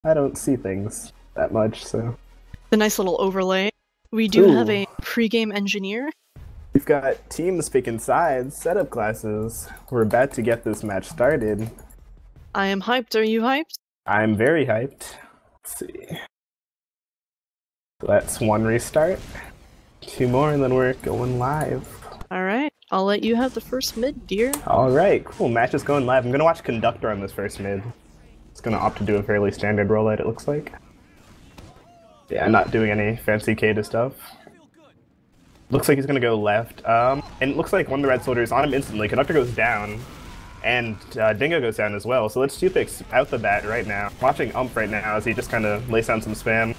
I don't see things that much, so. The nice little overlay. We do have Ooh, a pregame engineer. we've got teams picking sides, setup classes. We're about to get this match started. I am hyped. Are you hyped? I'm very hyped. Let's see. That's one restart. Two more, and then we're going live. Alright, I'll let you have the first mid, dear. Alright, cool. Match is going live. I'm gonna watch Conductor on this first mid. It's gonna opt to do a fairly standard rollout, it looks like. Yeah, not doing any fancy Kata stuff. Looks like he's gonna go left. And it looks like one of the red soldiers on him instantly. Conductor goes down, and Dingo goes down as well. So let's 2-picks out the bat right now. Watching Ump right now as he just kind of lays down some spam.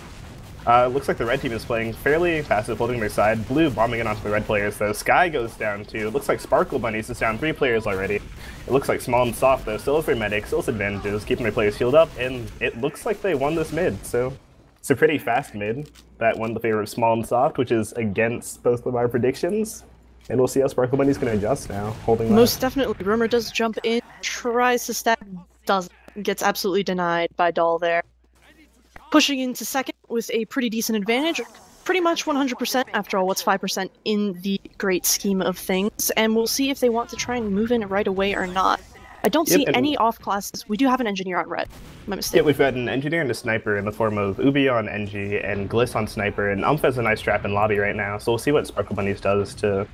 Looks like the red team is playing fairly passive, holding their side. Blue bombing in onto the red players, though. Sky goes down too. It looks like Sparkle Bunniis is down 3 players already. It looks like Small and Soft, though, still has their medic, still has advantages, keeping their players healed up, and it looks like they won this mid, so it's a pretty fast mid. That won the favor of Small and Soft, which is against both of our predictions. And we'll see how Sparkle Bunny's going to adjust now, holding left. Most definitely. Rumor does jump in, tries to stack, doesn't. Gets absolutely denied by Doll there. Pushing into second with a pretty decent advantage. Pretty much 100% after all, what's 5% in the great scheme of things. And we'll see if they want to try and move in right away or not. I don't see any off classes. We do have an engineer on red. My mistake. Yeah, we've got an engineer and a sniper in the form of Ubi on Engie and Gliss on sniper, and Umph has a nice trap in lobby right now, so we'll see what Sparkle Bunnies does to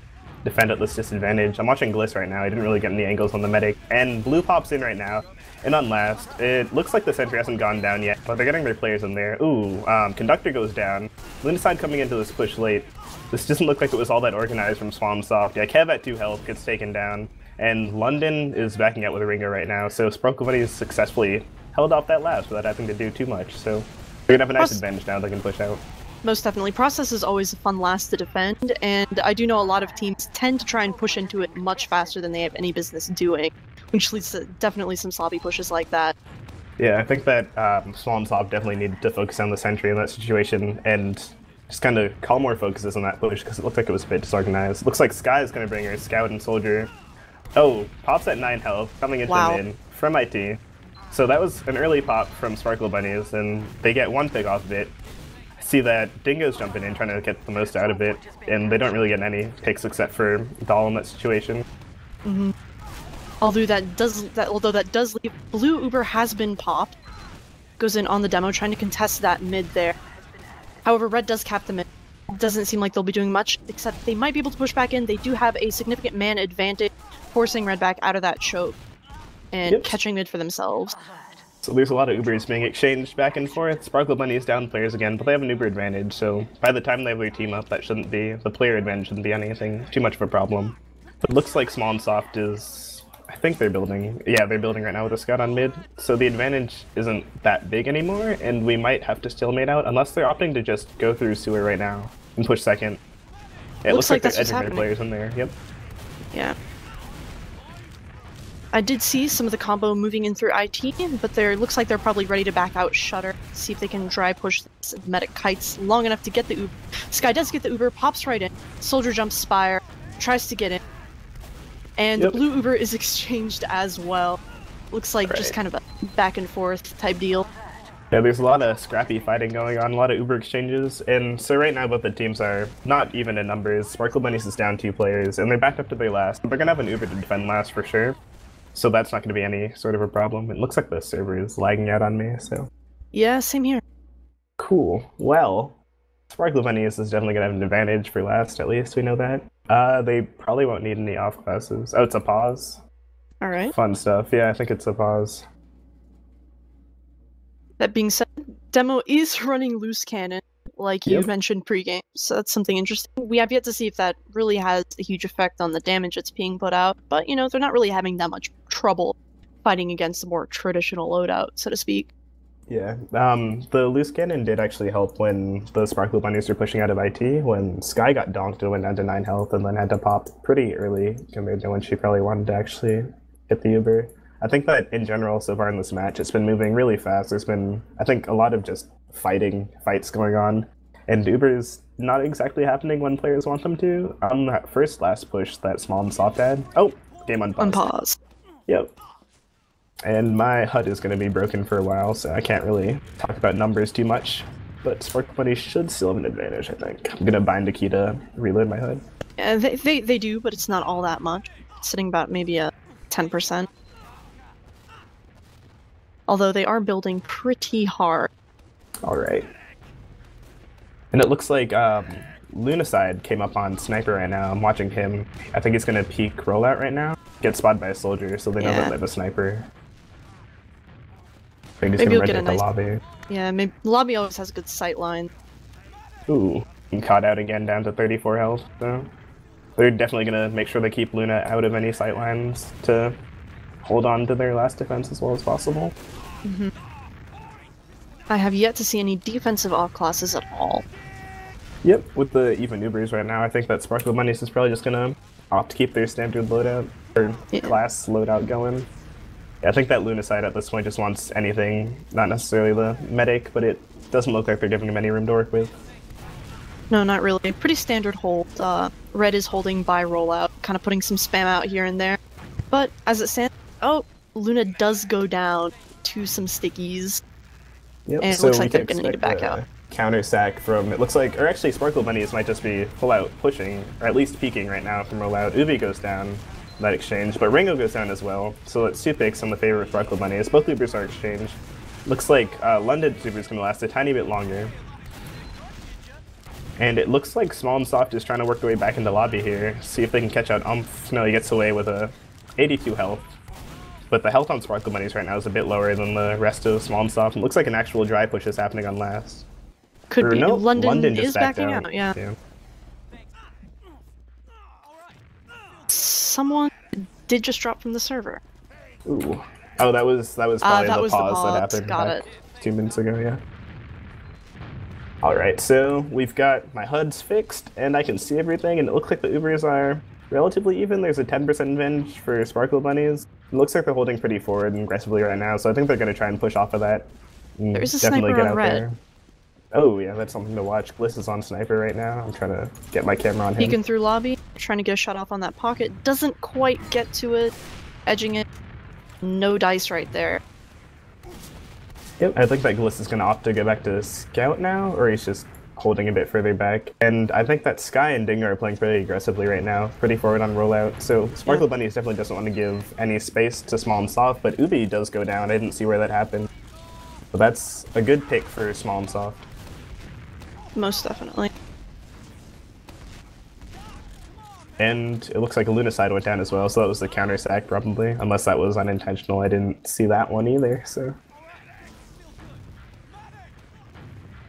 defend at this disadvantage. I'm watching Gliss right now. I didn't really get any angles on the medic, and Blue pops in right now. And on last, it looks like the sentry hasn't gone down yet, but they're getting their players in there. Ooh, Conductor goes down. Lunicide coming into this push late. This doesn't look like it was all that organized from Swansoft. Yeah, Kev at 2 health gets taken down. And London is backing out with a Ringo right now, so Sparkle Bunnies successfully held off that last without having to do too much. So they're gonna have a nice advantage now they can push out. Most definitely. Process is always a fun last to defend, and I do know a lot of teams tend to try and push into it much faster than they have any business doing, which leads to definitely some sloppy pushes like that. Yeah, I think that Small and Soft definitely needed to focus on the sentry in that situation and just kind of call more focuses on that push because it looked like it was a bit disorganized. Looks like Sky is going to bring her Scout and Soldier. Oh, Pop's at 9 health, coming into mid from IT. So that was an early pop from Sparkle Bunnies, and they get 1 pick off of it. See that Dingo's jumping in, trying to get the most out of it, and they don't really get any picks except for Doll in that situation. Mm-hmm. Although that does leave Blue Uber has been popped. Goes in on the demo, trying to contest that mid there. However, Red does cap the mid. Doesn't seem like they'll be doing much, except they might be able to push back in. They do have a significant man advantage, forcing Red back out of that choke and catching mid for themselves. So there's a lot of Ubers being exchanged back and forth. Sparkle Bunny's down players again, but they have an Uber advantage, so by the time they have their team up, that shouldn't be, the player advantage shouldn't be anything too much of a problem. But it looks like Small and Soft is, I think they're building, yeah, they're building right now with a Scout on mid, so the advantage isn't that big anymore, and we might have to stalemate out, unless they're opting to just go through sewer right now and push second. Yeah, it looks like they're edging their players in there, yep. Yeah. I did see some of the combo moving in through IT, but looks like they're probably ready to back out Shutter, see if they can dry push this medic kites long enough to get the Uber. Sky does get the Uber, pops right in, Soldier jumps Spire, tries to get in, and the blue Uber is exchanged as well. Looks like just kind of a back and forth type deal. Yeah, there's a lot of scrappy fighting going on, a lot of Uber exchanges, and so right now both the teams are not even in numbers. Sparkle Bunnies is down 2 players, and they're backed up to their last. They're gonna have an Uber to defend last for sure. So that's not going to be any sort of a problem. It looks like the server is lagging out on me, so... Yeah, same here. Cool. Well, Sparkle Bunnies is definitely going to have an advantage for last, at least, we know that. They probably won't need any off classes. Oh, it's a pause? Alright. Fun stuff. Yeah, I think it's a pause. That being said, Demo is running loose cannon, like you mentioned pregame, so that's something interesting. We have yet to see if that really has a huge effect on the damage that's being put out, but, you know, they're not really having that much trouble fighting against the more traditional loadout, so to speak. Yeah, the loose cannon did actually help when the Sparkle Bunnies were pushing out of IT, when Sky got donked and went down to 9 health and then had to pop pretty early compared to when she probably wanted to actually hit the Uber. I think that in general, so far in this match, it's been moving really fast. There's been, I think, a lot of just fights going on, and Uber's not exactly happening when players want them to. On that first last push that Small and Soft had, oh, game unpaused. Unpause. Yep. And my HUD is going to be broken for a while, so I can't really talk about numbers too much. But Sparkle Bunnies should still have an advantage, I think. I'm going to bind a key to reload my HUD. Yeah, they do, but it's not all that much. It's sitting about maybe a 10%. Although they are building pretty hard. Alright. And it looks like Lunacide came up on Sniper right now. I'm watching him. I think he's going to peek rollout right now. Get spotted by a soldier, so they know that they have a sniper. I think he's going to rotate the lobby. Yeah, maybe lobby always has good sight line. Ooh, I'm caught out again down to 34 health, so they're definitely going to make sure they keep Luna out of any sight lines to hold on to their last defense as well as possible. Mm-hmm. I have yet to see any defensive off classes at all. Yep, with the even Ubers right now, I think that Sparkle Bunnies is probably just going to opt to keep their standard loadout, or class loadout going. Yeah, I think that Lunacide at this point just wants anything, not necessarily the medic, but it doesn't look like they're giving him any room to work with. No, not really. Pretty standard hold. Red is holding by rollout, kind of putting some spam out here and there. But as it stands, oh, Luna does go down to some stickies. Yep, and it looks like they're going to need to back out. Counter sack from, it looks like, or actually Sparkle Bunnies might just be full out pushing, or at least peeking right now from rollout. Ubi goes down, that exchange, but Ringo goes down as well. So it's 2 picks on the favor of Sparkle Bunnies. Both Ubers are exchanged. Looks like London's Uber is going to last a tiny bit longer. And it looks like Small and Soft is trying to work their way back into lobby here. See if they can catch out Umph. No, he gets away with a 82 health. But the health on Sparkle Bunnies right now is a bit lower than the rest of Small and Soft. It looks like an actual dry push is happening on last. Could be. No, London just is backing out, yeah. Someone did just drop from the server. Ooh. Oh, that was probably the pause that happened Got it. 2 minutes ago, yeah. Alright, so we've got my HUDs fixed, and I can see everything, and it looks like the Ubers are relatively even. There's a 10% advantage for Sparkle Bunnies. It looks like they're holding pretty forward and aggressively right now, so I think they're going to try and push off of that. There's a sniper on red. There. Oh yeah, that's something to watch. Gliss is on Sniper right now. I'm trying to get my camera on him. Peeking through lobby, trying to get a shot off on that pocket. Doesn't quite get to it. Edging it. No dice right there. Yep, I think that Gliss is going to opt to go back to Scout now, or he's just holding a bit further back. And I think that Sky and Dingo are playing pretty aggressively right now, pretty forward on rollout. So Sparkle Bunnies definitely doesn't want to give any space to Small and Soft, but Ubi does go down. I didn't see where that happened. But that's a good pick for Small and Soft. Most definitely. And it looks like a Lunacide went down as well, so that was the counter sack probably, unless that was unintentional. I didn't see that one either, so.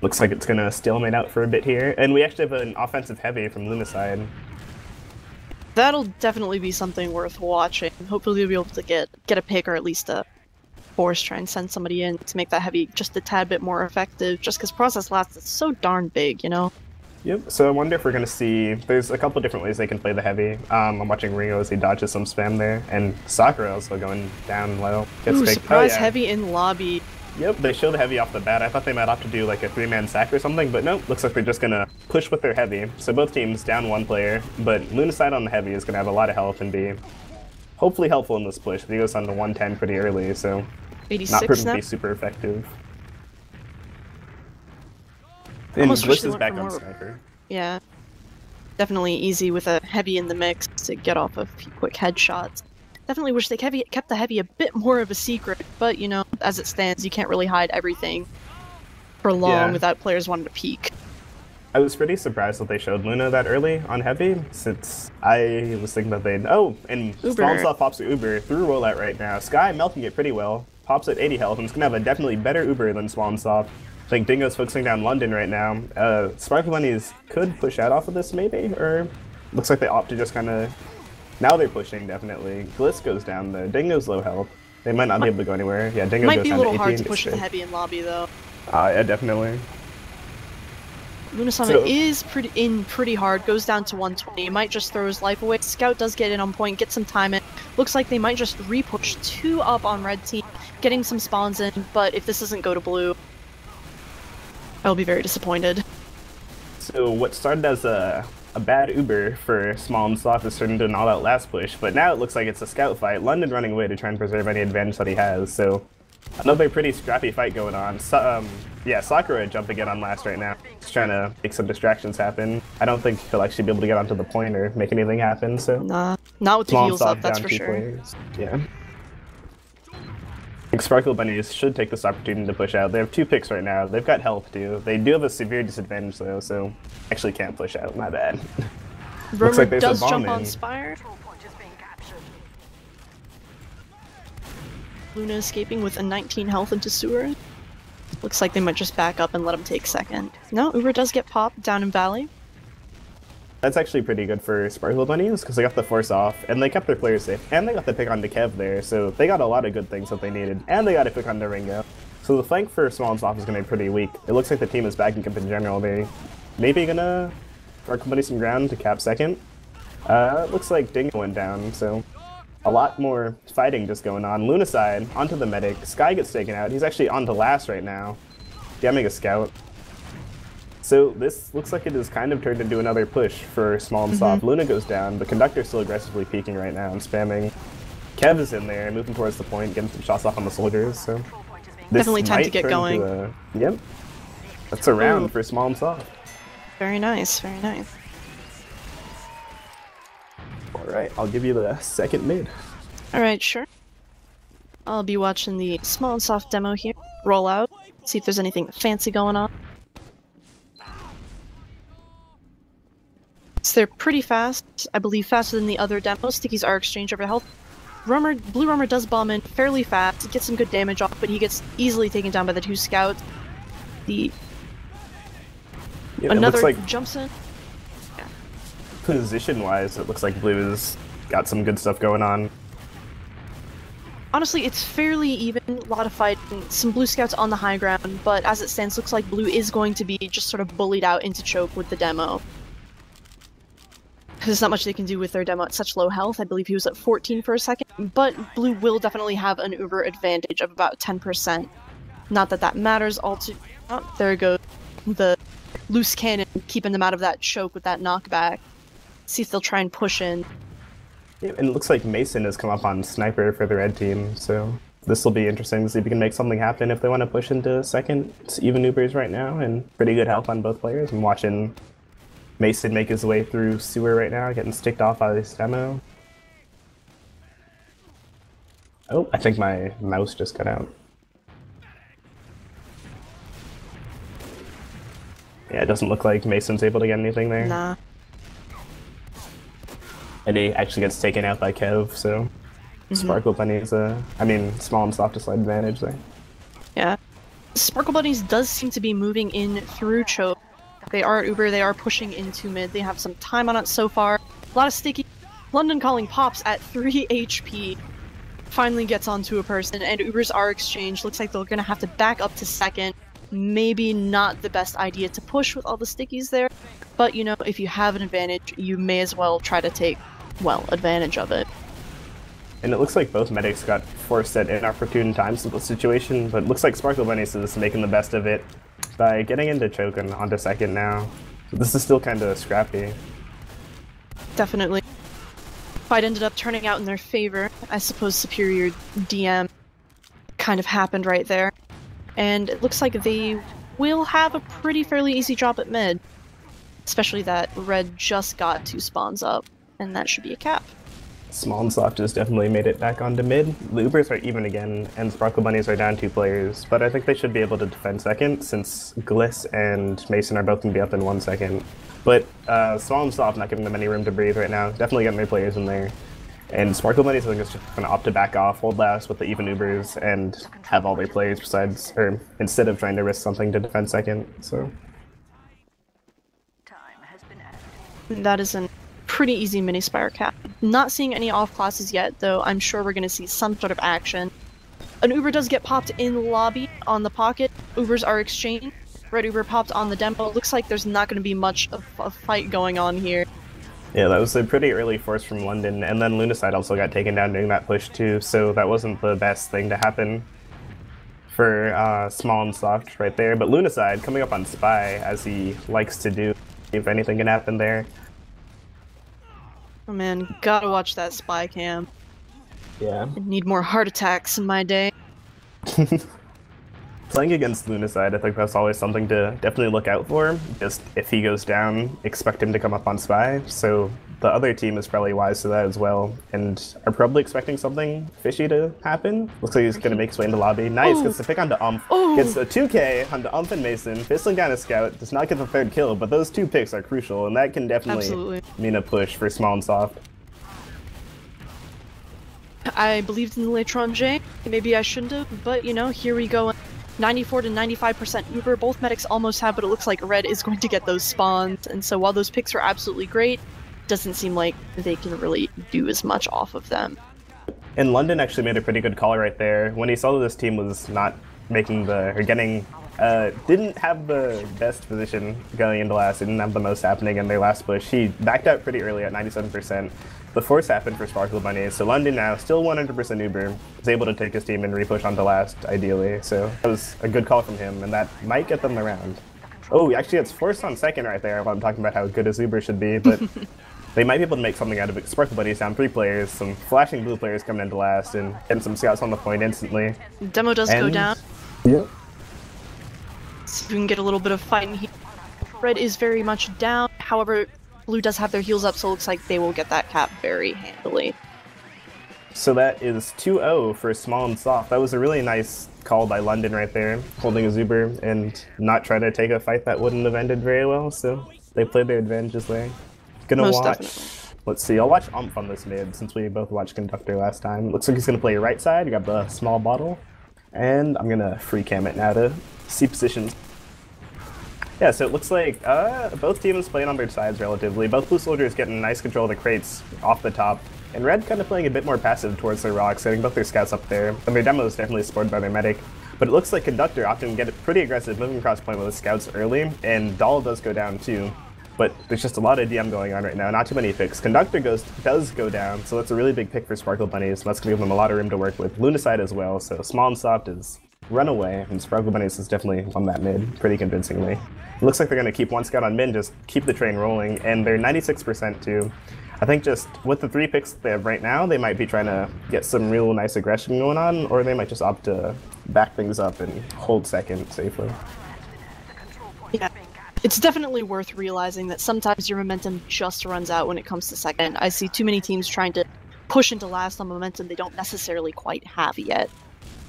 Looks like it's gonna stalemate out for a bit here, and we actually have an offensive heavy from Lunacide. That'll definitely be something worth watching. Hopefully we'll be able to get a pick, or at least a force, try and send somebody in to make that heavy just a tad bit more effective, just because process last is so darn big, you know? Yep, so I wonder if we're going to see, there's a couple different ways they can play the heavy. I'm watching Ringo as he dodges some spam there, and Sakura also going down low. Ooh, surprise heavy in lobby. Yep, they show the heavy off the bat. I thought they might opt to do like a 3-man sack or something, but nope, looks like they're just going to push with their heavy. So both teams down 1 player, but Lunacide on the heavy is going to have a lot of health and be hopefully helpful in this push. He goes on to 110 pretty early, so 86 not proving to now? be super effective. And Gliss is back on Sniper. Yeah. Definitely easy with a heavy in the mix to get off a few quick headshots. Definitely wish they kept the heavy a bit more of a secret, but you know, as it stands, you can't really hide everything for long without players wanting to peek. I was pretty surprised that they showed Luna that early on heavy, since I was thinking that they'd... Oh, and Spawnsoft pops the Uber through rollout right now. Sky melting it pretty well, pops at 80 health, and it's going to have a definitely better Uber than Spawnsoft. I think Dingo's focusing down London right now. Sparkle Bunnies could push out off of this maybe, or looks like they opt to just kind of... Now they're pushing, definitely. Gliss goes down though. Dingo's low health. They might not be able to go anywhere. Yeah, Dingo goes down to 18. Might be a little hard to push with the heavy in lobby though. Yeah, definitely. Lunasana is pretty hard, goes down to 120, might just throw his life away. Scout does get in on point, get some time in. Looks like they might just re-push 2 up on red team, getting some spawns in, but if this doesn't go to blue, I'll be very disappointed. So what started as a a bad Uber for Small and Soft has turned into an all-out last push, but now it looks like it's a scout fight. London running away to try and preserve any advantage that he has, so another pretty scrappy fight going on. So, yeah, Sakura jumping in on last right now. He's trying to make some distractions happen. I don't think he'll actually be able to get onto the point or make anything happen, so... Nah, not with the heals up, that's for sure. Players. Yeah. I think Sparkle Bunnies should take this opportunity to push out. They have 2 picks right now. They've got health, too. They do have a severe disadvantage, though, so actually can't push out. My bad. Looks like does jump on Spire. Luna escaping with a 19 health into Sewer. Looks like they might just back up and let him take second. No, Uber does get popped down in Valley. That's actually pretty good for Sparkle Bunnies, because they got the force off, and they kept their players safe, and they got the pick on the Kev there, so they got a lot of good things that they needed, and they got a pick on the Ringo. So the flank for Small and Soft is going to be pretty weak. It looks like the team is backing up in general. They maybe gonna Sparkle Bunny some ground to cap second. It looks like Dingo went down, so a lot more fighting just going on. Luna side, onto the medic. Sky gets taken out. He's actually onto last right now, jamming a scout. So this looks like it has kind of turned into another push for Small and Soft. Luna goes down, but Conductor's still aggressively peeking right now and spamming. Kev is in there, moving towards the point, getting some shots off on the soldiers, so... Definitely time to get going. Yep. That's a round for Small and Soft. Very nice, very nice. Alright, I'll give you the second mid. Alright, sure. I'll be watching the Small and Soft demo here. Roll out, see if there's anything fancy going on. So they're pretty fast, I believe faster than the other demos. Stickies are exchanged over health. Blue Roamer does bomb in fairly fast, gets some good damage off, but he gets easily taken down by the 2 scouts. Another jumps in. Yeah. Position-wise, it looks like Blue's got some good stuff going on. Honestly, it's fairly even, a lot of fighting, some Blue Scouts on the high ground, but as it stands, looks like Blue is going to be just sort of bullied out into choke with the demo. There's not much they can do with their demo at such low health. I believe he was at 14 for a second, but Blue will definitely have an Uber advantage of about 10%. Not that that matters all too... Oh, there goes the loose cannon, keeping them out of that choke with that knockback. See if they'll try and push in. Yeah, and it looks like Mason has come up on Sniper for the red team, so this will be interesting to see if we can make something happen if they want to push into second. It's even Ubers right now, and pretty good health on both players. I'm watching Mason make his way through Sewer right now, getting sticked off by this demo. Oh, I think my mouse just cut out. Yeah, it doesn't look like Mason's able to get anything there. Nah. And he actually gets taken out by Kev, so Sparkle Bunnies, Small and Soft a slight advantage there. Yeah. Sparkle Bunnies does seem to be moving in through choke. They are at Uber, they are pushing into mid, they have some time on it so far. A lot of sticky. London calling pops at 3 HP. Finally gets onto a person, and Ubers are exchanged. Looks like they're gonna have to back up to second. Maybe not the best idea to push with all the stickies there, but you know, if you have an advantage, you may as well try to take, well, advantage of it. And it looks like both medics got forced at inopportune times in the situation, but it looks like Sparkle Bunnies is making the best of it by getting into choke and onto second now. So this is still kind of scrappy. Definitely. Fight ended up turning out in their favor. I suppose superior DM kind of happened right there. And it looks like they will have a fairly easy drop at mid. Especially that red just got 2 spawns up, and that should be a cap. Small and Soft has definitely made it back onto mid. The Ubers are even again, and Sparkle Bunnies are down 2 players, but I think they should be able to defend second, since Gliss and Mason are both going to be up in 1 second. But Small and Soft not giving them any room to breathe right now, definitely getting their players in there. And Sparkle Bunnies I think is just going to opt to back off, hold last with the even Ubers, and have all their players instead of trying to risk something to defend second, so... That is a pretty easy mini Spire cap. Not seeing any off classes yet, though I'm sure we're going to see some sort of action. An Uber does get popped in lobby on the pocket. Ubers are exchanged. Red Uber popped on the demo. Looks like there's not going to be much of a fight going on here. Yeah, that was a pretty early force from London, and then Lunaside also got taken down during that push too, so that wasn't the best thing to happen for Small and Soft right there. But Lunaside coming up on Spy, as he likes to do, if anything can happen there. Oh man, gotta watch that spy cam. Yeah. I need more heart attacks in my day. Playing against Lunacide, I think that's always something to definitely look out for. Just if he goes down, expect him to come up on Spy. So the other team is probably wise to that as well, and are probably expecting something fishy to happen. Looks like he's going to make his way into lobby. Nice, gets the pick onto Umph. Gets a 2K onto Umph and Mason. Fistling down a scout, does not get the third kill, but those 2 picks are crucial, and that can definitely mean a push for Small and Soft. I believed in the Latron J. Maybe I shouldn't have, but you know, here we go. 94 to 95% Uber. Both medics almost have, but it looks like Red is going to get those spawns. And so while those picks are absolutely great, doesn't seem like they can really do as much off of them. And London actually made a pretty good call right there. When he saw that this team was not making the, or getting, didn't have the best position going into last, didn't have the most happening in their last push, he backed out pretty early at 97%. The force happened for Sparkle Bunniis, so London now, still 100% Uber, is able to take his team and repush onto last, ideally. So that was a good call from him, and that might get them around. Oh, actually it's forced on second right there while I'm talking about how good his Uber should be, but they might be able to make something out of it. Sparkle Bunniis down 3 players, some flashing blue players coming into last, and getting some scouts on the point instantly. Demo does go down. Yep. So we can get a little bit of fighting here. Red is very much down, however, Blue does have their heals up, so it looks like they will get that cap very handily. So that is 2-0 for Small and Soft. That was a really nice call by London right there, holding his Uber and not try to take a fight that wouldn't have ended very well, so they played their advantages there. Gonna Most watch... definitely. Let's see, I'll watch Umph on this mid, since we both watched Conductor last time. Looks like he's gonna play right side, you got the small bottle. And I'm gonna free cam it now to see positions. Yeah, so it looks like both teams playing on their sides relatively. Both Blue Soldiers getting nice control of the crates off the top, and Red kind of playing a bit more passive towards their rocks, getting both their scouts up there. And their demo is definitely supported by their medic. But it looks like Conductor often get pretty aggressive, moving across point with his scouts early, and Doll does go down too. But there's just a lot of DM going on right now, not too many picks. Conductor does go down, so that's a really big pick for Sparkle Bunniis, and that's going to give them a lot of room to work with. Lunacide as well, so Small and Soft is runaway, and Sparkle Bunniis is definitely on that mid, pretty convincingly. It looks like they're going to keep one scout on mid, just keep the train rolling, and they're 96% too. I think just with the 3 picks they have right now, they might be trying to get some real nice aggression going on, or they might just opt to back things up and hold second safely. Yeah, it's definitely worth realizing that sometimes your momentum just runs out when it comes to second. I see too many teams trying to push into last on momentum they don't necessarily quite have yet.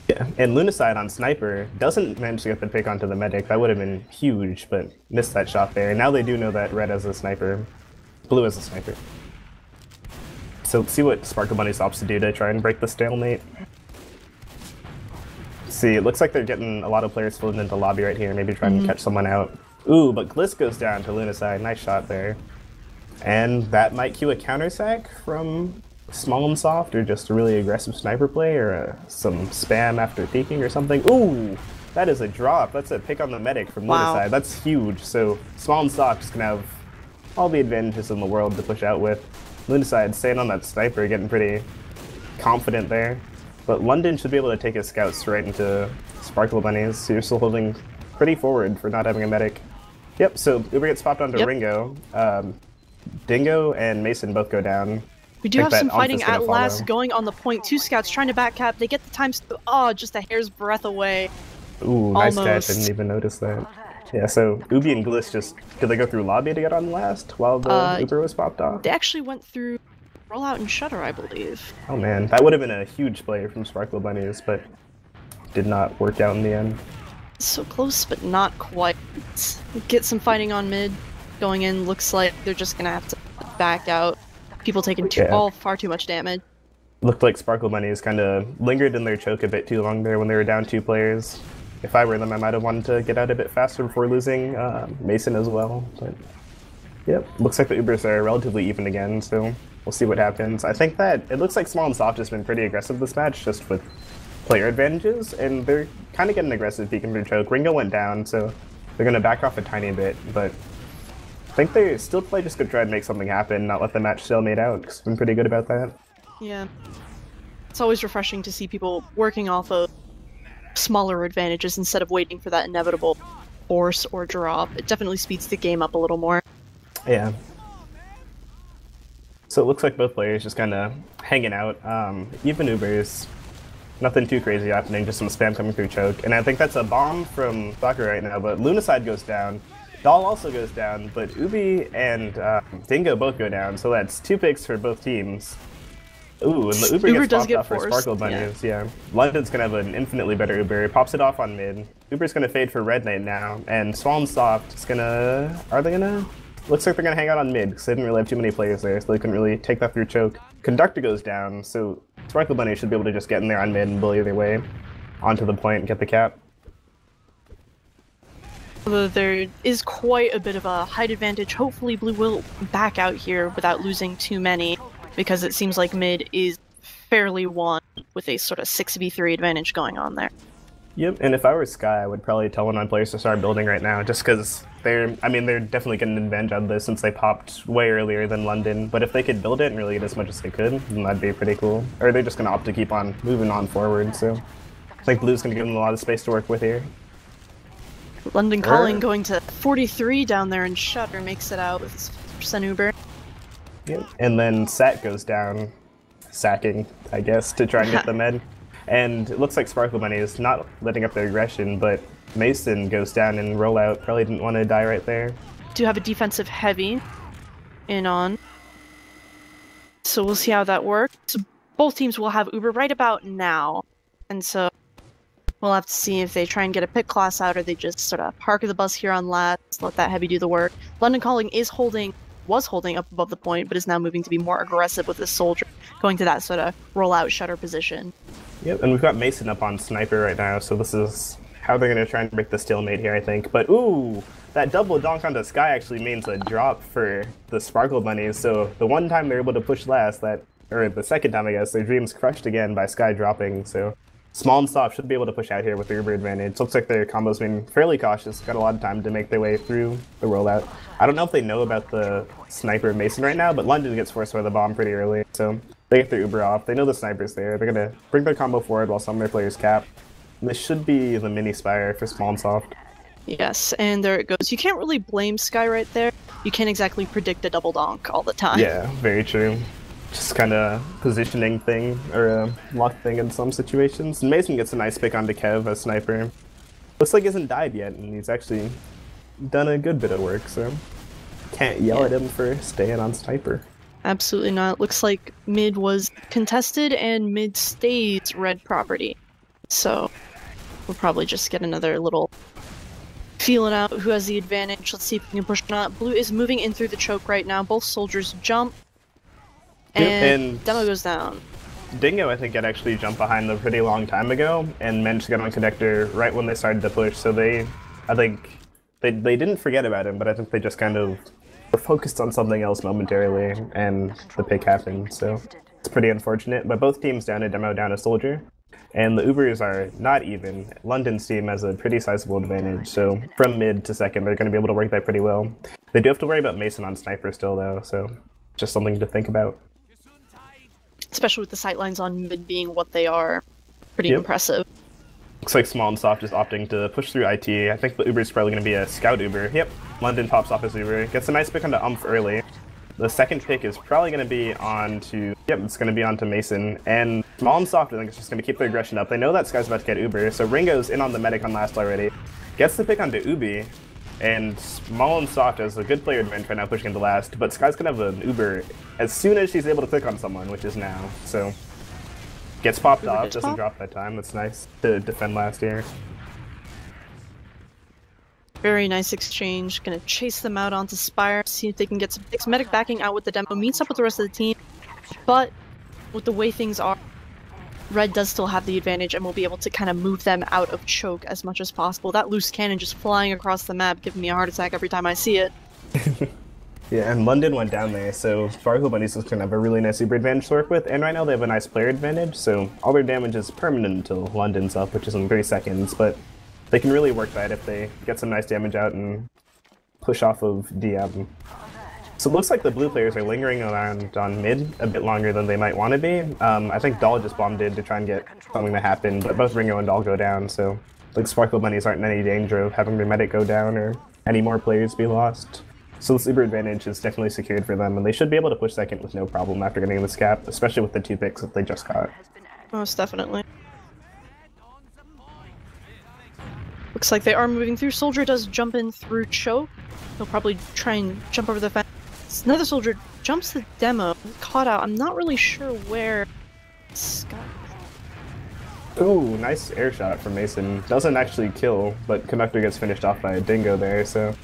Yeah, and Lunacide on Sniper doesn't manage to get the pick onto the medic. That would have been huge, but missed that shot there. Now they do know that Red has a sniper, Blue has a sniper. So let's see what Sparkle Bunniis opts to do to try and break the stalemate. See, it looks like they're getting a lot of players floating into lobby right here, maybe trying to catch someone out. Ooh, but Gliss goes down to Lunacide. Nice shot there. And that might cue a counter sack from Small and Soft, or just a really aggressive sniper play, or some spam after peeking or something. Ooh, that is a drop. That's a pick on the medic from Lunacide. That's huge. So Small and Soft is going to have all the advantages in the world to push out with. Lunacide staying on that sniper, getting pretty confident there. But London should be able to take his scouts right into Sparkle Bunniis, so you're still holding pretty forward for not having a medic. Yep, so Uber gets popped onto Ringo. Dingo and Mason both go down. We do have some fighting at last going on the point. 2 scouts trying to back cap. They get the time, just a hair's breadth away. Ooh, nice catch. Didn't even notice that. Yeah, so Ubi and Gliss just, did they go through lobby to get on last while the Uber was popped off? They actually went through rollout and shutter, I believe. Oh man, that would have been a huge play from Sparkle Bunniis, but did not work out in the end. So close, but not quite. Get some fighting on mid. Going in, looks like they're just gonna have to back out. People taking far too much damage. Looked like Sparkle Bunniis kind of lingered in their choke a bit too long there when they were down 2 players. If I were them, I might have wanted to get out a bit faster before losing Mason as well. But yep, looks like the Ubers are relatively even again, so we'll see what happens. I think that it looks like Small and Soft has been pretty aggressive this match, just with player advantages, and they're kind of getting aggressive peeking through choke. Ringo went down, so they're going to back off a tiny bit, but I think they still probably just could try and make something happen, not let the match stalemate out, because they've been pretty good about that. Yeah. It's always refreshing to see people working off of smaller advantages instead of waiting for that inevitable force or drop. It definitely speeds the game up a little more. Yeah. So it looks like both players just kind of hanging out. Even Ubers, nothing too crazy happening, just some spam coming through choke. And I think that's a bomb from Soccer right now, but Lunacide goes down. Doll also goes down, but Ubi and Dingo both go down, so that's 2 picks for both teams. Ooh, and the Uber gets popped off for Sparkle Bunnies, yeah. London's gonna have an infinitely better Uber. Pops it off on mid. Uber's gonna fade for Red Knight now, and Small and Soft is gonna... Are they gonna... Looks like they're gonna hang out on mid, because they didn't really have too many players there, so they couldn't really take that through choke. Conductor goes down, so Sparkle Bunny should be able to just get in there on mid and bully their way onto the point and get the cap. Although there is quite a bit of a height advantage, hopefully Blue will back out here without losing too many, because it seems like mid is fairly won with a sort of 6v3 advantage going on there. Yep, and if I were Sky, I would probably tell one of my players to start building right now, just because they're definitely getting an advantage out of this since they popped way earlier than London, but if they could build it and really get as much as they could, then that'd be pretty cool. Or they're just going to opt to keep on moving on forward, so I think Blue's going to give them a lot of space to work with here. London Calling going to 43 down there, and Shutter makes it out with his 50% Uber. Yep. And then Sat goes down, sacking, I guess, to try and get the med. And it looks like Sparkle Bunny is not letting up their aggression, but Mason goes down and roll out. Probably didn't want to die right there. Do have a defensive heavy in on. So we'll see how that works. So both teams will have Uber right about now. And so we'll have to see if they try and get a pick class out or they just sort of park the bus here on last, let that heavy do the work. London Calling was holding up above the point, but is now moving to be more aggressive with this soldier, going to that sort of roll-out shutter position. Yep, and we've got Mason up on Sniper right now, so this is how they're going to try and break the stalemate here, I think. But ooh, that double donk onto Sky actually means a drop for the Sparkle Bunnies, so the one time they're able to push last, or the second time I guess, their dream's crushed again by Sky dropping, so Small and Soft should be able to push out here with their Uber advantage. Looks like their combo's been fairly cautious, got a lot of time to make their way through the rollout. I don't know if they know about the Sniper Mason right now, but London gets forced by the bomb pretty early, so they get their Uber off. They know the Sniper's there. They're going to bring their combo forward while some of their players cap. And this should be the mini Spire for Small and Soft. Yes, and there it goes. You can't really blame Sky right there. You can't exactly predict a double donk all the time. Yeah, very true. Just kind of positioning thing, or a luck thing in some situations. And Mason gets a nice pick onto Kev as Sniper. Looks like he hasn't died yet, and he's actually done a good bit of work, so can't yell at him for staying on Sniper. Absolutely not. Looks like mid was contested, and mid stays red property. So we'll probably just get another little feeling out who has the advantage. Let's see if we can push or not. Blue is moving in through the choke right now. Both soldiers jump. And Demo goes down. Dingo, I think, had actually jumped behind them a pretty long time ago and managed to get on Connector right when they started to push. So I think they didn't forget about him, but I think they just kind of were focused on something else momentarily, and the pick happened. So it's pretty unfortunate. But both teams down a Demo, down a Soldier. And the Ubers are not even. London's team has a pretty sizable advantage. So from mid to second, they're going to be able to work that pretty well. They do have to worry about Mason on Sniper still, though. So just something to think about. Especially with the sightlines on mid being what they are. Pretty impressive. Looks like Small and Soft is opting to push through IT. I think the Uber is probably going to be a Scout Uber. Yep, London pops off his Uber. Gets a nice pick onto Umph early. The second pick is probably going to be onto... Yep, it's going to be onto Mason. And Small and Soft, I think, is just going to keep their aggression up. They know that Sky's about to get Uber, so Ringo's in on the medic on last already. Gets the pick onto Ubi. And Small and Soft has a good player advantage right now pushing into last, but Sky's gonna have an Uber as soon as she's able to click on someone, which is now. So gets popped off, doesn't drop that time. That's nice to defend last year. Very nice exchange. Gonna chase them out onto Spire, see if they can get some picks. Medic backing out with the Demo, meets up with the rest of the team, but with the way things are, Red does still have the advantage and will be able to kind of move them out of choke as much as possible. That loose cannon just flying across the map, giving me a heart attack every time I see it. Yeah, and London went down there, so Sparkle Bunnies is going to have a really nice Uber advantage to work with, and right now they have a nice player advantage, so all their damage is permanent until London's up, which is in 3 seconds, but they can really work that if they get some nice damage out and push off of DM. So it looks like the blue players are lingering around on mid a bit longer than they might want to be. I think Doll just bombed in to try and get something to happen, but both Ringo and Doll go down, so like Sparkle Bunnies aren't in any danger of having their medic go down or any more players be lost. So this Uber advantage is definitely secured for them, and they should be able to push second with no problem after getting this cap, especially with the 2 picks that they just got. Most definitely. Looks like they are moving through. Soldier does jump in through choke. He'll probably try and jump over the fence. Another soldier jumps the demo, caught out. I'm not really sure where Scott. Oh, nice air shot from Mason. Doesn't actually kill, but Conductor gets finished off by a dingo there, so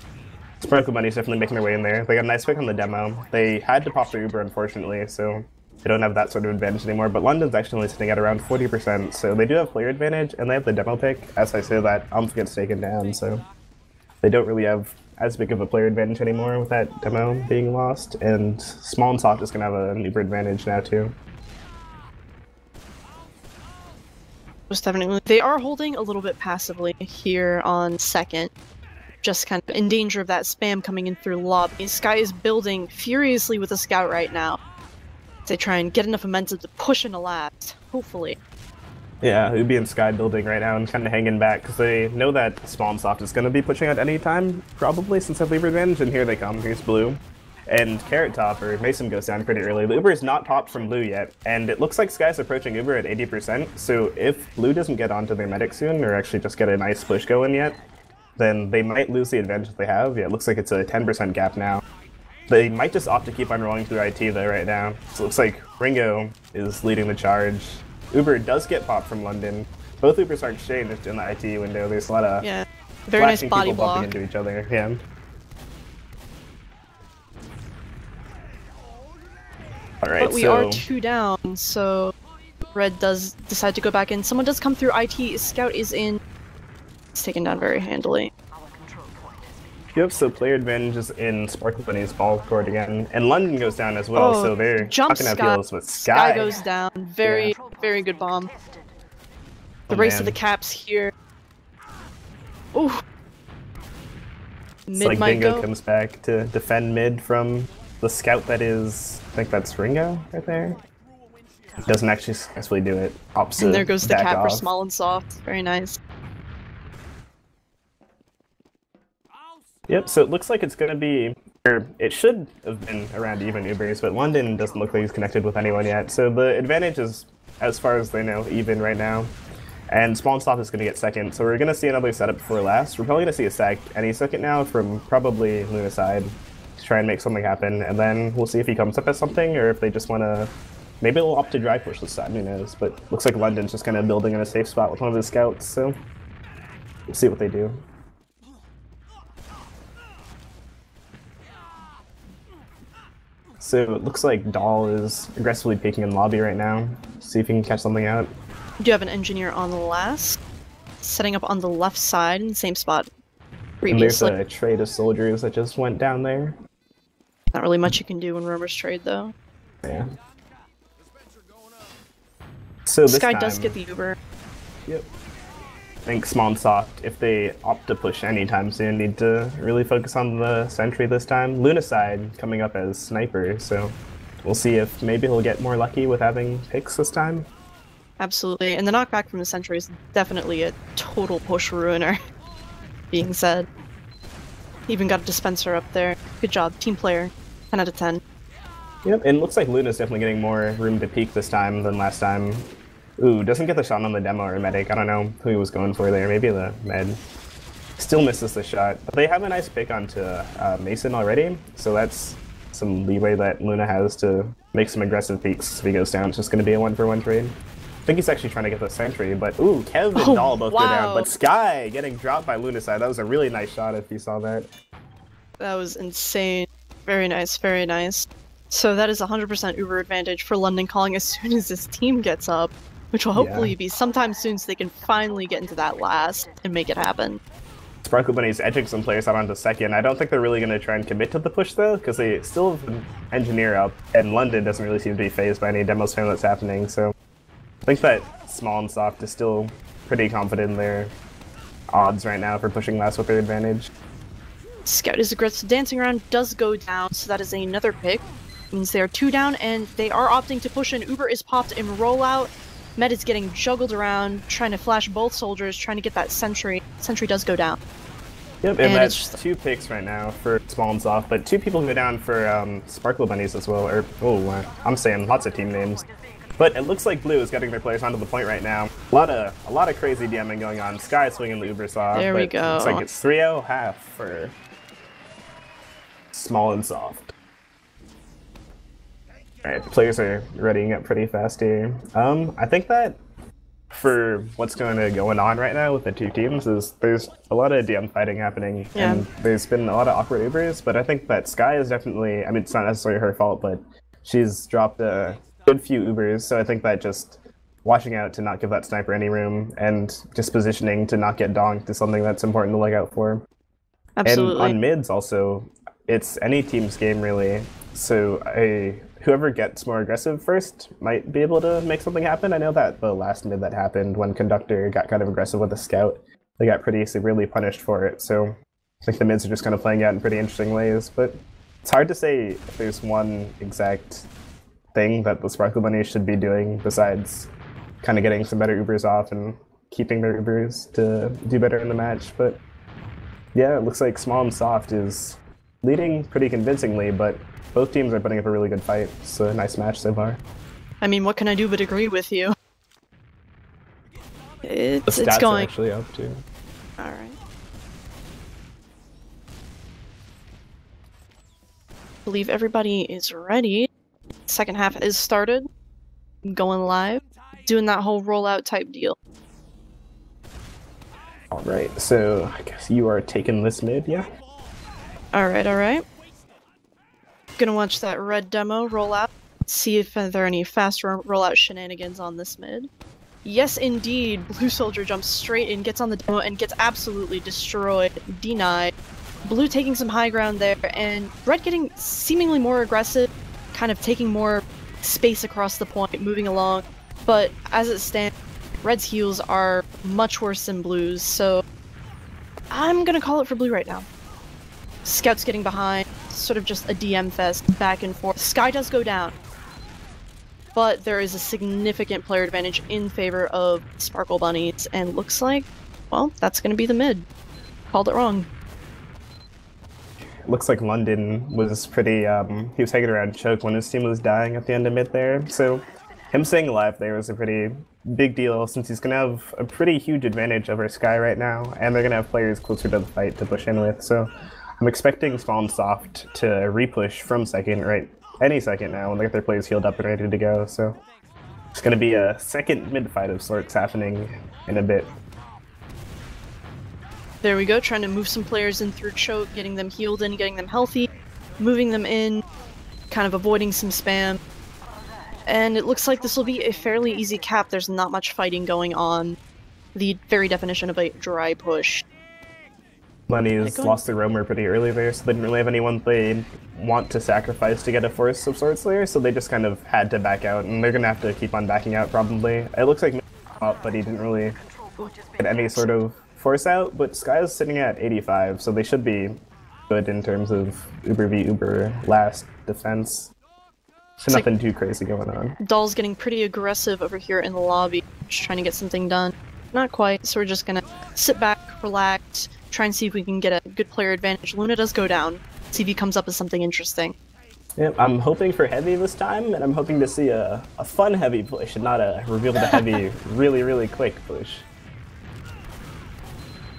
Sparkle Bunnies definitely making their way in there. They got a nice pick on the demo. They had to pop their Uber, unfortunately, so they don't have that sort of advantage anymore, but London's actually only sitting at around 40%, so they do have player advantage, and they have the demo pick. As I say that, Umph gets taken down, so they don't really have as big of a player advantage anymore with that demo being lost, and Small and Soft is going to have an Uber advantage now, too. Most definitely. They are holding a little bit passively here on second. Just kind of in danger of that spam coming in through lobby. Sky is building furiously with a scout right now. They try and get enough momentum to push into last, hopefully. Yeah, Ubi and Sky building right now and kind of hanging back because they know that Small and Soft is going to be pushing at any time, probably, since they have Uber advantage, and here they come. Here's Blue. And Carrot Top, or Mason goes down pretty early. The Uber is not popped from Blue yet, and it looks like Sky's approaching Uber at 80%, so if Blue doesn't get onto their medic soon, or actually just get a nice push going yet, then they might lose the advantage that they have. Yeah, it looks like it's a 10% gap now. They might just opt to keep on rolling through IT though right now. So it looks like Ringo is leading the charge. Uber does get popped from London. Both Ubers are exchanged in the IT window. There's a lot of very nice body people block bumping into each other. Yeah. All right, but we are 2 down, so Red does decide to go back in. Someone does come through IT. Scout is in. It's taken down very handily. Yep, so player advantage is in Sparkle Bunny's ball court again. And London goes down as well, so they're not going to have heals with Sky. Sky goes down. Very good bomb. The race to the caps here. Ooh. It's like Bingo comes back to defend mid from the scout that is, I think that's Ringo right there. Doesn't actually successfully do it. Opposite. And there goes the cap off. for Small and Soft. Very nice. Yep, so it looks like it's going to be, or it should have been around even Ubers, but London doesn't look like he's connected with anyone yet. So the advantage is, as far as they know, even right now. And Small and Soft is going to get second, so we're going to see another setup before last. We're probably going to see a sack any second now from probably Luna side to try and make something happen, and then we'll see if he comes up as something, or if they just want to, maybe they'll opt to dry push this time, who knows. But looks like London's just kind of building in a safe spot with one of his scouts, so we'll see what they do. So it looks like Doll is aggressively peeking in lobby right now. See if he can catch something out. We do have an engineer on the last, setting up on the left side in the same spot previously. And there's a trade of soldiers that just went down there. Not really much you can do when roamers trade though. Yeah. So this Sky time, does get the Uber. Yep. I think Small and Soft, if they opt to push anytime soon, need to really focus on the sentry this time. Luna side coming up as sniper, so we'll see if maybe he'll get more lucky with having picks this time. Absolutely, and the knockback from the sentry is definitely a total push ruiner, being said. Even got a dispenser up there. Good job, team player. 10 out of 10. Yep, and it looks like Luna's definitely getting more room to peek this time than last time. Ooh, doesn't get the shot on the demo or medic. I don't know who he was going for there. Maybe the med. Still misses the shot. But they have a nice pick onto Mason already, so that's some leeway that Luna has to make some aggressive peeks. If he goes down, it's just going to be a 1-for-1 trade. I think he's actually trying to get the sentry, but ooh, Kev and Doll both go down. But Sky getting dropped by Luna side. That was a really nice shot if you saw that. That was insane. Very nice, very nice. So that is 100% Uber advantage for London calling as soon as this team gets up, which will hopefully be sometime soon so they can finally get into that last and make it happen. Sparkle Bunny's edging some players out onto second. I don't think they're really going to try and commit to the push though, because they still have an engineer up, and London doesn't really seem to be phased by any demo spam that's happening, so I think that Small and Soft is still pretty confident in their odds right now for pushing last with their advantage. Scout is aggressive, dancing around, does go down, so that is another pick. Means they are 2 down, and they are opting to push in. Uber is popped in rollout. Med is getting juggled around, trying to flash both soldiers, trying to get that sentry. Sentry does go down. Yep, and that's 2 picks right now for Small and Soft, but 2 people go down for Sparkle Bunnies as well, or, I'm saying lots of team names. But it looks like Blue is getting their players onto the point right now. A lot of crazy DMing going on. Sky swinging the Uber Saw. There we go. Looks like it's 3-0 half for Small and Soft. Alright, the players are readying up pretty fast here. I think that for what's going on right now with the 2 teams is there's a lot of DM fighting happening, and there's been a lot of awkward Ubers, but I think that Sky is definitely, I mean, it's not necessarily her fault, but she's dropped a good few Ubers, so I think that just watching out to not give that sniper any room and just positioning to not get donked is something that's important to look out for. Absolutely. And on mids also, it's any team's game really, so whoever gets more aggressive first might be able to make something happen. I know that the last mid that happened when Conductor got kind of aggressive with a scout, they got pretty severely punished for it, so I think the mids are just kind of playing out in pretty interesting ways, but it's hard to say if there's one exact thing that the Sparkle Bunnies should be doing besides kind of getting some better Ubers off and keeping their Ubers to do better in the match, but yeah, it looks like Small and Soft is leading pretty convincingly, but both teams are putting up a really good fight. It's a nice match so far. I mean, what can I do but agree with you? The stats it's going. Are actually up too. All right. I believe everybody is ready. Second half is started. Going live. Doing that whole rollout type deal. Alright, so I guess you are taking this mid, yeah? Alright, alright. Gonna watch that red demo roll out. See if there are any fast rollout shenanigans on this mid. Yes, indeed. Blue Soldier jumps straight in, gets on the demo, and gets absolutely destroyed. Denied. Blue taking some high ground there, and Red getting seemingly more aggressive, kind of taking more space across the point, moving along. But as it stands, Red's heals are much worse than Blue's, so I'm gonna call it for Blue right now. Scout's getting behind, sort of just a DM fest, back and forth. Sky does go down, but there is a significant player advantage in favor of Sparkle Bunnies, and looks like, well, that's gonna be the mid. Called it wrong. Looks like London was pretty, he was hanging around choke when his team was dying at the end of mid there, so him staying alive there was a pretty big deal since he's going to have a pretty huge advantage over Sky right now, and they're going to have players closer to the fight to push in with, so I'm expecting Small and Soft to repush from second, right, any second now when they get their players healed up and ready to go, so it's going to be a second mid fight of sorts happening in a bit. There we go, trying to move some players in through choke, getting them healed in, getting them healthy, moving them in, kind of avoiding some spam. And it looks like this will be a fairly easy cap. There's not much fighting going on. The very definition of a dry push. Bunniis lost their roamer pretty early there, so they didn't really have anyone they want to sacrifice to get a force of sorts there, so they just kind of had to back out, and they're going to have to keep on backing out probably. It looks like up, but he didn't really get any sort of force out, but Sky is sitting at 85, so they should be good in terms of Uber v Uber last defense. So nothing too crazy going on. Doll's getting pretty aggressive over here in the lobby, just trying to get something done. Not quite, so we're just gonna sit back, relax, try and see if we can get a good player advantage. Luna does go down, see if he comes up with something interesting. Yep, I'm hoping for heavy this time, and I'm hoping to see a fun heavy push, and not a reveal the heavy really quick push.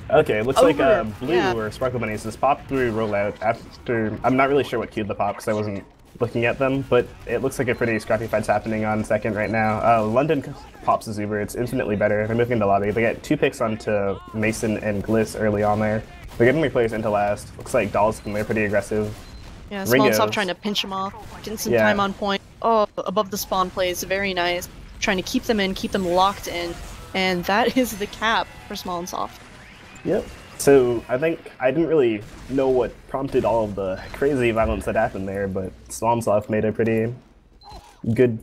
Okay, it looks like Blue or Sparkle Bunnies has popped through rollout after, I'm not really sure what queued the pop because I wasn't looking at them, but it looks like a pretty scrappy fight's happening on second right now. London pops his Uber, it's infinitely better. They're moving into lobby. They get 2 picks onto Mason and Gliss early on there. They're getting their players into last. Looks like Doll's been there pretty aggressive. Yeah, Small and Soft trying to pinch him off, getting some time on point. Oh, above the spawn plays, very nice. Trying to keep them in, keep them locked in, and that is the cap for Small and Soft. Yep. So I think I didn't really know what prompted all of the crazy violence that happened there, but Small and Soft made a pretty good,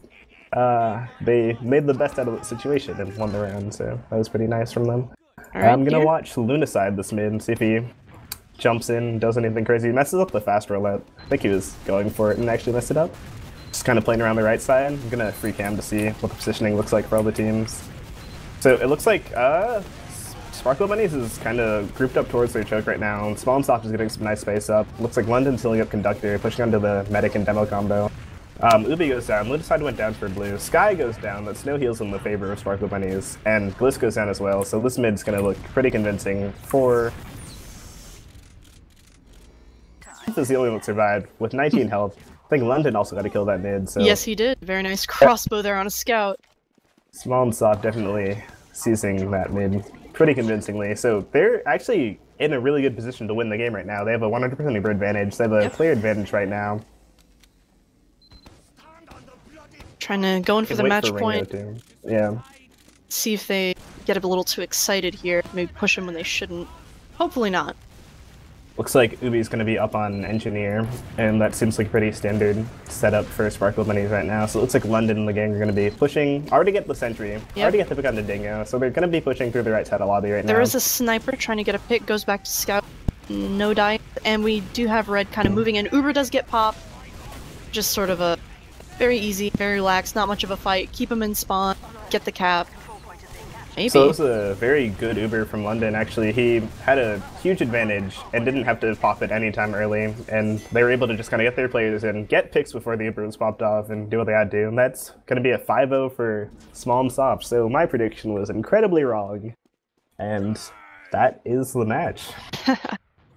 they made the best out of the situation and won the round, so that was pretty nice from them. Right, I'm gonna watch Lunaside this mid and see if he jumps in, does anything crazy. He messes up the fast rollout. I think he was going for it and actually messed it up. Just kind of playing around the right side. I'm gonna free cam to see what the positioning looks like for all the teams. So it looks like Sparkle Bunniis is kind of grouped up towards their choke right now, and Small and Soft is getting some nice space up. Looks like London's healing up Conductor, pushing onto the Medic and Demo combo. Ubi goes down, Ludicide went down for blue, Sky goes down, that's no heals in the favor of Sparkle Bunniis, and Gliss goes down as well, so this mid's gonna look pretty convincing for... is the only one that survived, with 19 health. I think London also got to kill that mid, so... Yes, he did. Very nice crossbow there on a scout. Small and Soft definitely seizing that mid pretty convincingly, so they're actually in a really good position to win the game right now. They have a 100% Uber advantage, they have a player advantage right now. Trying to go in for the match point. Yeah. See if they get a little too excited here. Maybe push them when they shouldn't. Hopefully not. Looks like Ubi's going to be up on Engineer, and that seems like a pretty standard setup for Sparkle Bunniis right now. So it looks like London and the gang are going to be pushing, already get the Sentry, already get the pick on the Dingo, so they're going to be pushing through the right side of lobby right now. There is a Sniper trying to get a pick, goes back to Scout, no die, and we do have Red kind of moving in. Uber does get popped, just sort of a very easy, very relaxed, not much of a fight. Keep him in spawn, get the cap. Maybe. So it was a very good Uber from London, actually. He had a huge advantage and didn't have to pop it anytime early, and they were able to just kind of get their players in, get picks before the Uber was popped off, and do what they had to do. And that's going to be a 5-0 for Small and Soft. So my prediction was incredibly wrong. And that is the match.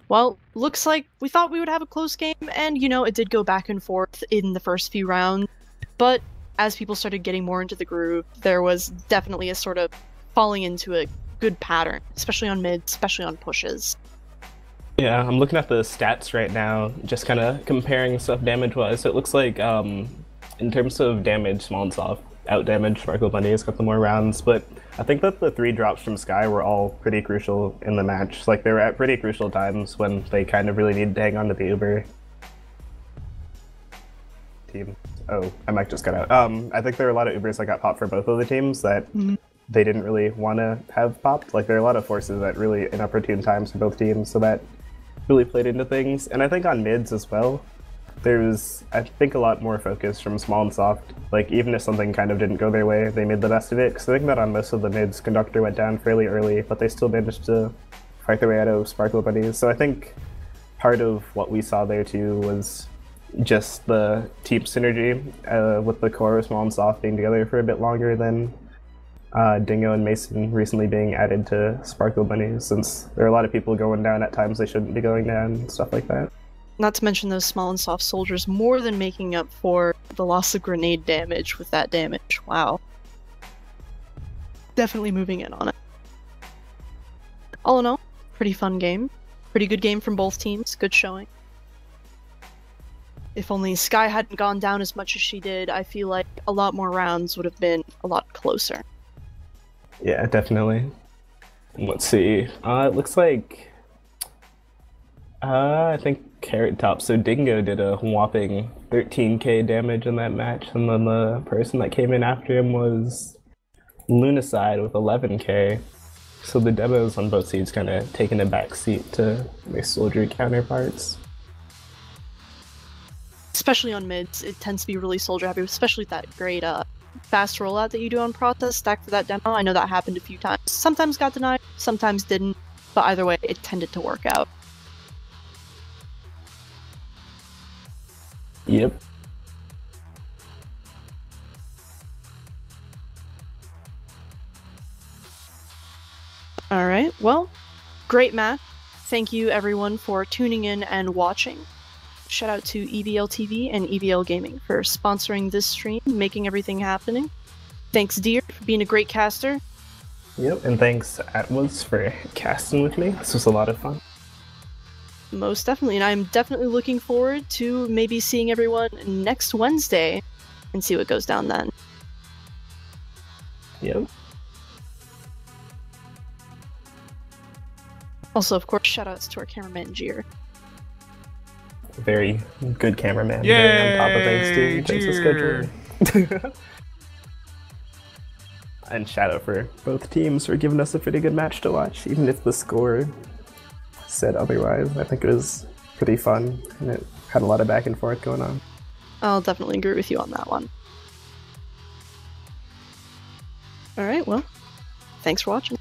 Well, looks like we thought we would have a close game, and, you know, it did go back and forth in the first few rounds. But as people started getting more into the groove, there was definitely a sort of falling into a good pattern, especially on mid, especially on pushes. Yeah, I'm looking at the stats right now, just kind of comparing stuff damage-wise. So it looks like, in terms of damage, Small and Soft out-damaged Sparkle Bunniis, got the more rounds, but I think that the 3 drops from Sky were all pretty crucial in the match. Like, they were at pretty crucial times when they kind of really needed to hang on to the Uber. Team. Oh, I might just got out. I think there were a lot of Ubers that got popped for both of the teams that they didn't really want to have popped. Like, there are a lot of forces that really inopportune times for both teams, so that really played into things. And I think on mids as well, there was, I think, a lot more focus from Small and Soft. Like, even if something kind of didn't go their way, they made the best of it. Because I think that on most of the mids, Conductor went down fairly early, but they still managed to fight their way out of Sparkle Bunniis. So I think part of what we saw there too was just the team synergy with the core of Small and Soft being together for a bit longer than Dingo and Mason recently being added to Sparkle Bunniis, since there are a lot of people going down at times they shouldn't be going down and stuff like that. Not to mention those Small and Soft soldiers more than making up for the loss of grenade damage with that damage. Wow. Definitely moving in on it. All in all, pretty fun game. Pretty good game from both teams. Good showing. If only Sky hadn't gone down as much as she did, I feel like a lot more rounds would have been a lot closer. Yeah, definitely. Let's see. It looks like... I think Carrot Top. So Dingo did a whopping 13k damage in that match, and then the person that came in after him was Lunacide with 11k. So the demos on both sides kind of taking a back seat to their soldier counterparts. Especially on mids, it tends to be really soldier heavy, especially with that great fast rollout that you do on Process stack for that demo. I know that happened a few times. Sometimes got denied, sometimes didn't, but either way, it tended to work out. Yep. Alright, well, great match. Thank you everyone for tuning in and watching. Shout out to EVL TV and EVL Gaming for sponsoring this stream, making everything happening. Thanks Deer for being a great caster. Yep, and thanks Atlas for casting with me. This was a lot of fun. Most definitely, and I'm definitely looking forward to maybe seeing everyone next Wednesday and see what goes down then. Yep. Also, of course, shoutouts to our cameraman, Jeer. Very good cameraman. Yay, very on top of things too. Thanks for scheduling. And shout out for both teams for giving us a pretty good match to watch, even if the score said otherwise. I think it was pretty fun, and it had a lot of back and forth going on. I'll definitely agree with you on that one. Alright, well, thanks for watching.